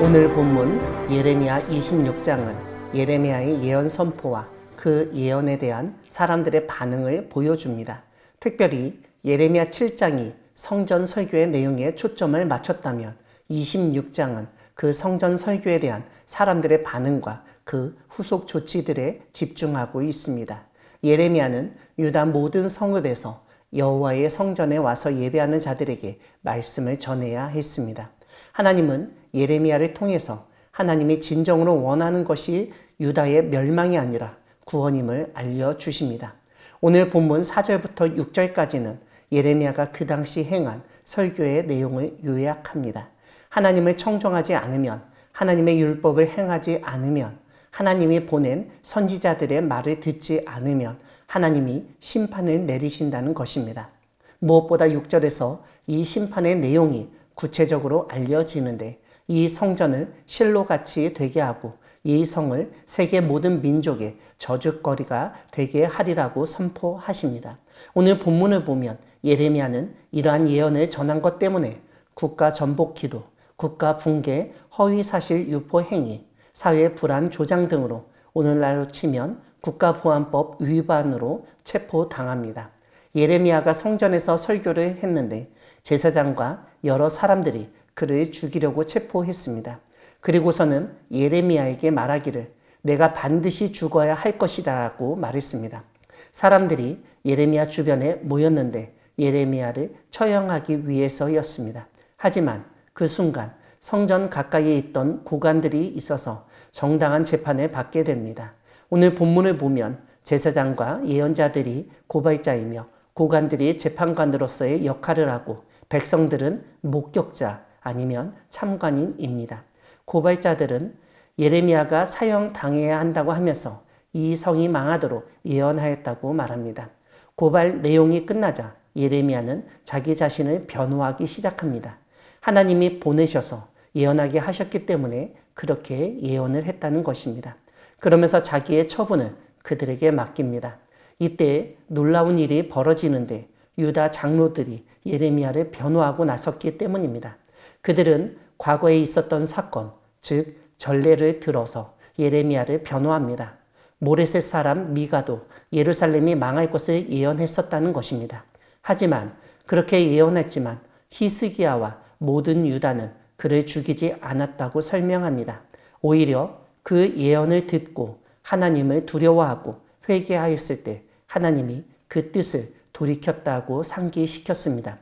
오늘 본문 예레미야 26장은 예레미야의 예언 선포와 그 예언에 대한 사람들의 반응을 보여줍니다. 특별히 예레미야 7장이 성전 설교의 내용에 초점을 맞췄다면 26장은 그 성전 설교에 대한 사람들의 반응과 그 후속 조치들에 집중하고 있습니다. 예레미야는 유다 모든 성읍에서 여호와의 성전에 와서 예배하는 자들에게 말씀을 전해야 했습니다. 하나님은 예레미야를 통해서 하나님이 진정으로 원하는 것이 유다의 멸망이 아니라 구원임을 알려주십니다. 오늘 본문 4절부터 6절까지는 예레미야가 그 당시 행한 설교의 내용을 요약합니다. 하나님을 청종하지 않으면, 하나님의 율법을 행하지 않으면, 하나님이 보낸 선지자들의 말을 듣지 않으면 하나님이 심판을 내리신다는 것입니다. 무엇보다 6절에서 이 심판의 내용이 구체적으로 알려지는데, 이 성전을 실로같이 되게 하고 이 성을 세계 모든 민족의 저주거리가 되게 하리라고 선포하십니다. 오늘 본문을 보면 예레미야는 이러한 예언을 전한 것 때문에 국가 전복 기도, 국가 붕괴, 허위사실 유포 행위, 사회 불안 조장 등으로 오늘날로 치면 국가보안법 위반으로 체포당합니다. 예레미야가 성전에서 설교를 했는데 제사장과 여러 사람들이 그를 죽이려고 체포했습니다. 그리고서는 예레미야에게 말하기를 내가 반드시 죽어야 할 것이다 라고 말했습니다. 사람들이 예레미야 주변에 모였는데 예레미야를 처형하기 위해서였습니다. 하지만 그 순간 성전 가까이에 있던 고관들이 있어서 정당한 재판을 받게 됩니다. 오늘 본문을 보면 제사장과 예언자들이 고발자이며 고관들이 재판관으로서의 역할을 하고 백성들은 목격자 아니면 참관인입니다. 고발자들은 예레미야가 사형당해야 한다고 하면서 이 성이 망하도록 예언하였다고 말합니다. 고발 내용이 끝나자 예레미야는 자기 자신을 변호하기 시작합니다. 하나님이 보내셔서 예언하게 하셨기 때문에 그렇게 예언을 했다는 것입니다. 그러면서 자기의 처분을 그들에게 맡깁니다. 이때 놀라운 일이 벌어지는데 유다 장로들이 예레미야를 변호하고 나섰기 때문입니다. 그들은 과거에 있었던 사건, 즉 전례를 들어서 예레미야를 변호합니다. 모레셋 사람 미가도 예루살렘이 망할 것을 예언했었다는 것입니다. 하지만 그렇게 예언했지만 히스기야와 모든 유다는 그를 죽이지 않았다고 설명합니다. 오히려 그 예언을 듣고 하나님을 두려워하고 회개하였을 때 하나님이 그 뜻을 돌이켰다고 상기시켰습니다.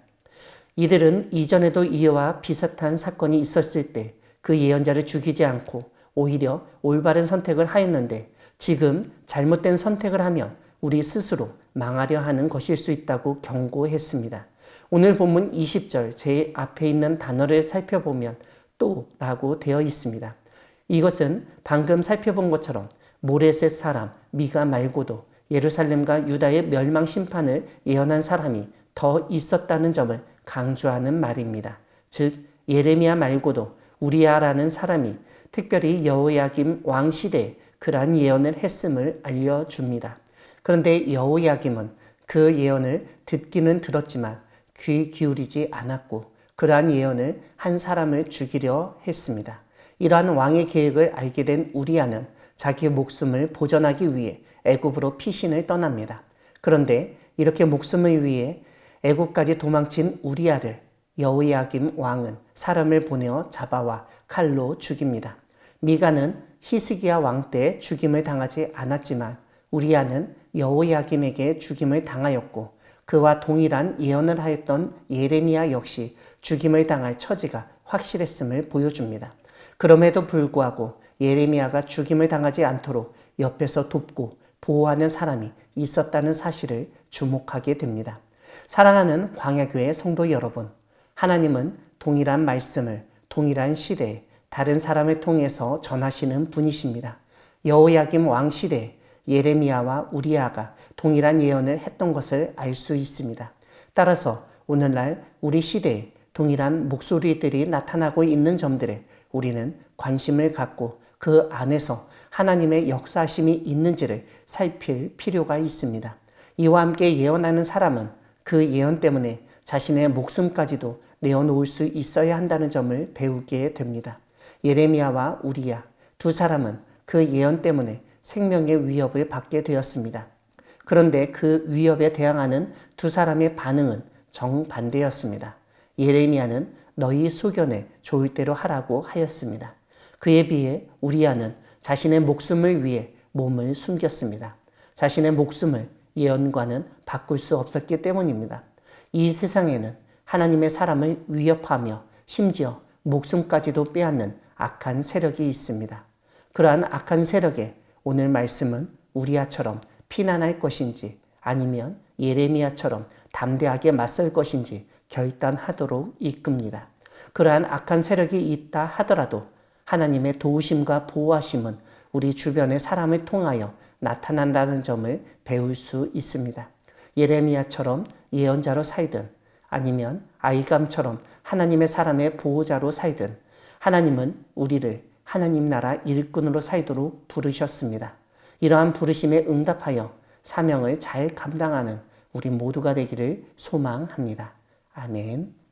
이들은 이전에도 이와 비슷한 사건이 있었을 때 그 예언자를 죽이지 않고 오히려 올바른 선택을 하였는데 지금 잘못된 선택을 하면 우리 스스로 망하려 하는 것일 수 있다고 경고했습니다. 오늘 본문 20절 제일 앞에 있는 단어를 살펴보면 또 라고 되어 있습니다. 이것은 방금 살펴본 것처럼 모레셋 사람 미가 말고도 예루살렘과 유다의 멸망 심판을 예언한 사람이 더 있었다는 점을 강조하는 말입니다. 즉 예레미야 말고도 우리야라는 사람이 특별히 여호야김 왕 시대에 그러한 예언을 했음을 알려줍니다. 그런데 여호야김은 그 예언을 듣기는 들었지만 귀 기울이지 않았고 그러한 예언을 한 사람을 죽이려 했습니다. 이러한 왕의 계획을 알게 된 우리야는 자기의 목숨을 보전하기 위해 애굽으로 피신을 떠납니다. 그런데 이렇게 목숨을 위해 애굽까지 도망친 우리야를 여호야김 왕은 사람을 보내어 잡아와 칼로 죽입니다. 미가는 히스기야 왕 때 죽임을 당하지 않았지만 우리야는 여호야김에게 죽임을 당하였고 그와 동일한 예언을 하였던 예레미야 역시 죽임을 당할 처지가 확실했음을 보여줍니다. 그럼에도 불구하고 예레미야가 죽임을 당하지 않도록 옆에서 돕고 보호하는 사람이 있었다는 사실을 주목하게 됩니다. 사랑하는 광야교회 성도 여러분, 하나님은 동일한 말씀을 동일한 시대에 다른 사람을 통해서 전하시는 분이십니다. 여호야김 왕 시대에 예레미야와 우리야가 동일한 예언을 했던 것을 알 수 있습니다. 따라서 오늘날 우리 시대에 동일한 목소리들이 나타나고 있는 점들에 우리는 관심을 갖고 그 안에서 하나님의 역사심이 있는지를 살필 필요가 있습니다. 이와 함께 예언하는 사람은 그 예언 때문에 자신의 목숨까지도 내어놓을 수 있어야 한다는 점을 배우게 됩니다. 예레미야와 우리야 두 사람은 그 예언 때문에 생명의 위협을 받게 되었습니다. 그런데 그 위협에 대항하는 두 사람의 반응은 정반대였습니다. 예레미야는 너희 소견에 좋을 대로 하라고 하였습니다. 그에 비해 우리야는 자신의 목숨을 위해 몸을 숨겼습니다. 자신의 목숨을 예언과는 바꿀 수 없었기 때문입니다. 이 세상에는 하나님의 사람을 위협하며 심지어 목숨까지도 빼앗는 악한 세력이 있습니다. 그러한 악한 세력에 오늘 말씀은 우리야처럼 피난할 것인지 아니면 예레미야처럼 담대하게 맞설 것인지 결단하도록 이끕니다. 그러한 악한 세력이 있다 하더라도 하나님의 도우심과 보호하심은 우리 주변의 사람을 통하여 나타난다는 점을 배울 수 있습니다. 예레미야처럼 예언자로 살든 아니면 아이감처럼 하나님의 사람의 보호자로 살든 하나님은 우리를 하나님 나라 일꾼으로 살도록 부르셨습니다. 이러한 부르심에 응답하여 사명을 잘 감당하는 우리 모두가 되기를 소망합니다. 아멘.